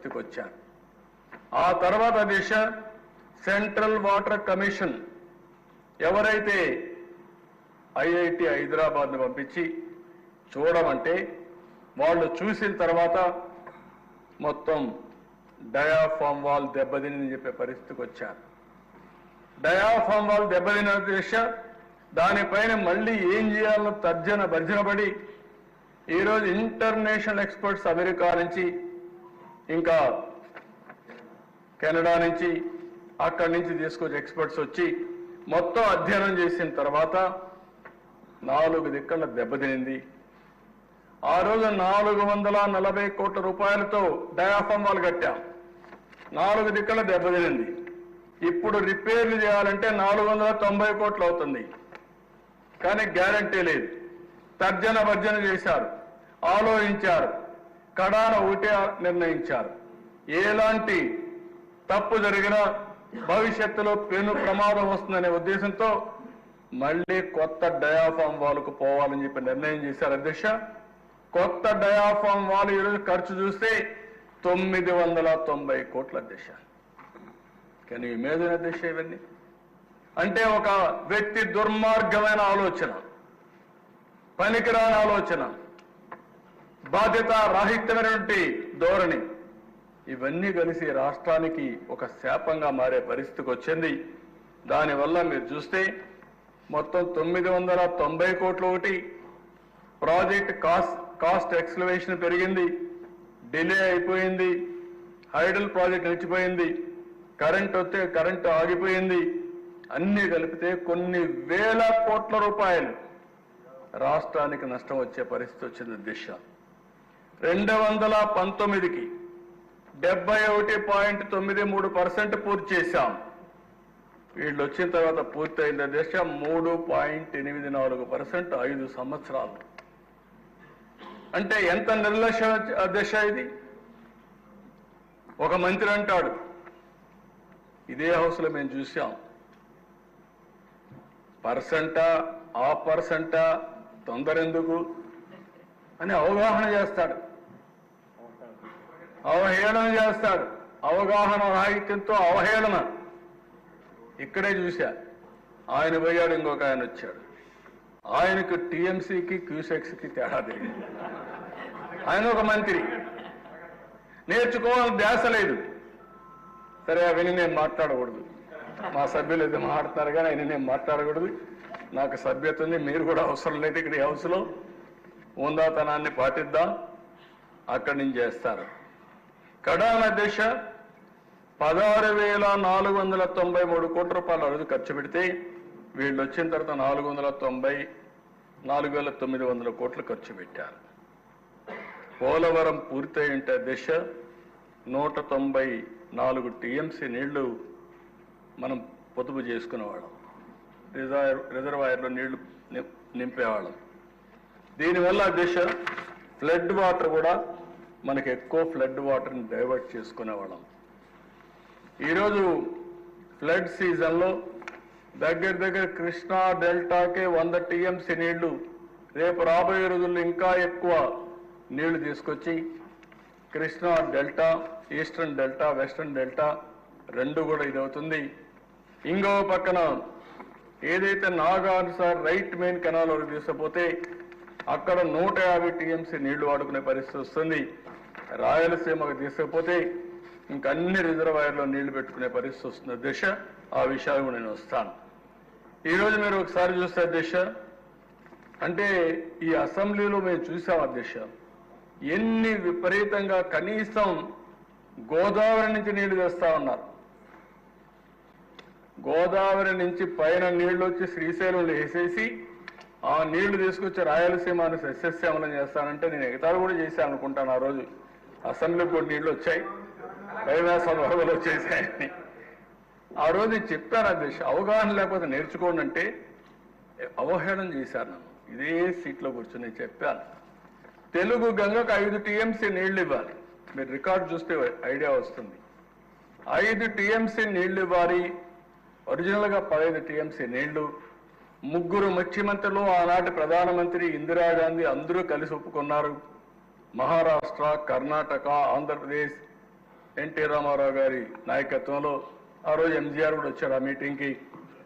పరిస్థితికి వచ్చారు. ఆ తర్వాత దిశ సెంట్రల్ వాటర్ కమిషన్ ఎవరైతే ఐఐటి హైదరాబాద్ను పంపించి చూడమంటే వాళ్ళు చూసిన తర్వాత మొత్తం డయాఫామ్ వాల్ దెబ్బతిని చెప్పే పరిస్థితికి వచ్చారు. డయాఫామ్ వాల్ దెబ్బతిన దిశ దానిపైన మళ్ళీ ఏం చేయాలో తర్జన భర్జనపడి ఈరోజు ఇంటర్నేషనల్ ఎక్స్పర్ట్స్ అమెరికా నుంచి ఇంకా కెనడా నుంచి అక్కడి నుంచి తీసుకొచ్చి ఎక్స్పర్ట్స్ వచ్చి మొత్తం అధ్యయనం చేసిన తర్వాత 4 దిక్కల దెబ్బతినింది. ఆ రోజు 440 కోట్ల రూపాయలతో డయాఫామ్ వాల్ కట్టాం. 4 దిక్కల దెబ్బతినింది. ఇప్పుడు రిపేర్లు చేయాలంటే 490 కోట్లు అవుతుంది. కానీ గ్యారంటీ లేదు. తర్జన భర్జన చేశారు, ఆలోచించారు, కడాన ఒకటే నిర్ణయించారు. ఎలాంటి తప్పు జరిగినా భవిష్యత్తులో పెను ప్రమాదం వస్తుందనే ఉద్దేశంతో మళ్ళీ కొత్త డయాఫామ్ వాల్కు పోవాలని చెప్పి నిర్ణయం చేశారు అధ్యక్ష. కొత్త డయాఫామ్ వాల్ ఈరోజు ఖర్చు చూస్తే 990 కోట్ల అధ్యక్ష. కానీ ఇమేజిన్ అధ్యక్ష ఇవన్నీ అంటే ఒక వ్యక్తి దుర్మార్గమైన ఆలోచన, పనికిరాని ఆలోచన, బాధ్యత రాహిత్యమైనటువంటి ధోరణి ఇవన్నీ కలిసి రాష్ట్రానికి ఒక శాపంగా మారే పరిస్థితికి వచ్చింది. దానివల్ల మీరు చూస్తే మొత్తం 990 కోట్లు ఒకటి, ప్రాజెక్ట్ కాస్ట్ ఎక్స్లవేషన్ పెరిగింది, డిలే అయిపోయింది, హైడల్ ప్రాజెక్ట్ నిలిచిపోయింది, కరెంట్ వస్తే కరెంటు ఆగిపోయింది. అన్ని కలిపితే కొన్ని వేల కోట్ల రూపాయలు రాష్ట్రానికి నష్టం వచ్చే పరిస్థితి వచ్చింది దిశ. 2019కి 71.93% పూర్తి చేశాం. వీళ్ళు వచ్చిన తర్వాత పూర్తయిన దిశ 3.84%, 5 సంవత్సరాలు. అంటే ఎంత నిర్లక్ష్య దిశ ఇది. ఒక మంత్రి అంటాడు, ఇదే హౌస్లో మేము చూసాం, పర్సెంటా ఆ పర్సెంటా తొందర ఎందుకు అని అవగాహన చేస్తాడు, అవహేళన చేస్తాడు. అవగాహన రాహిత్యంతో అవహేళన. ఇక్కడే చూశా, ఆయన పోయాడు, ఇంకొక ఆయన వచ్చాడు. ఆయనకు టీఎంసీకి క్యూసెక్స్కి తేడా తెలియదు. ఆయన ఒక మంత్రి, నేర్చుకోవాలని ధ్యాస లేదు. సరే అవన్నీ నేను మాట్లాడకూడదు, మా సభ్యులు అయితే మాట్లాడతారు కానీ ఆయన నేను మాట్లాడకూడదు. నాకు సభ్యత ఉంది, మీరు కూడా అవసరం లేదు. ఇక్కడ ఈ హౌస్లో ఉందాతనాన్ని పాటిద్దాం, అక్కడి నుంచి చేస్తారు. కడాన దిశ 16,493 కోట్ల రూపాయలు రోజు ఖర్చు పెడితే వీళ్ళు వచ్చిన తర్వాత 4,900 కోట్లు ఖర్చు పెట్టారు. పోలవరం పూర్తయి ఉంటే దిశ 194 టీఎంసీ నీళ్లు మనం పొదుపు చేసుకునేవాళ్ళం, రిజర్వాయర్లో నీళ్లు నింపేవాళ్ళం. దీనివల్ల దిశ ఫ్లడ్ వాటర్ కూడా మనకి ఎక్కువ ఫ్లడ్ వాటర్ని డైవర్ట్ చేసుకునేవాళ్ళం. ఈరోజు ఫ్లడ్ సీజన్లో దగ్గర కృష్ణా డెల్టాకే 100 టీఎంసీ నీళ్లు, రేపు రాబోయే రోజుల్లో ఇంకా ఎక్కువ నీళ్లు తీసుకొచ్చి Krishna delta, eastern delta, western delta రెండు కూడా ఇదవుతుంది. ఇంకో పక్కన ఏదైతే నాగార్జున రైట్ మెయిన్ కెనాల్ వరకు తీసుకుపోతే అక్కడ 150 టీఎంసీ నీళ్లు వాడుకునే పరిస్థితి వస్తుంది. రాయలసీమకు తీసుకుపోతే ఇంకా అన్ని రిజర్వాయర్లో నీళ్లు పెట్టుకునే పరిస్థితి వస్తుంది దిశ. ఆ విషయాలు నేను వస్తాను. ఈరోజు మీరు ఒకసారి చూస్తే దిశ, అంటే ఈ అసెంబ్లీలో మేము చూసాం దిశ, ఎన్ని విపరీతంగా కనీసం గోదావరి నుంచి నీళ్లు తెస్తా ఉన్నారు. గోదావరి నుంచి పైన నీళ్లు వచ్చి శ్రీశైలంలో వేసేసి ఆ నీళ్లు తీసుకొచ్చి రాయలసీమను సస్యశ్యామలం చేస్తానంటే నేను ఎగతాళి కూడా చేశాను అనుకుంటాను. ఆ రోజు అసెంబ్లీకి కూడా నీళ్లు వచ్చాయి, కైలాసం వరదలు వచ్చేసాయని ఆ రోజు చెప్పాను అధ్యక్ష. అవగాహన లేకపోతే నేర్చుకోండి అంటే అవహేళన చేశారు నన్ను. ఇదే సీట్లో కూర్చొని చెప్పాను, తెలుగు గంగకు 5 టీఎంసీ నీళ్లు ఇవ్వాలి. మీరు రికార్డు చూస్తే ఐడియా వస్తుంది. 5 టీఎంసీ నీళ్లు ఇవ్వాలి. ఒరిజినల్గా 15 టీఎంసీ నీళ్లు. 3 ముఖ్యమంత్రులు, ఆనాటి ప్రధానమంత్రి ఇందిరాగాంధీ అందరూ కలిసి ఒప్పుకున్నారు. మహారాష్ట్ర, కర్ణాటక, ఆంధ్రప్రదేశ్ ఎన్టీ రామారావు గారి నాయకత్వంలో ఆ రోజు ఎంజీఆర్ కూడా వచ్చాడు ఆ మీటింగ్కి.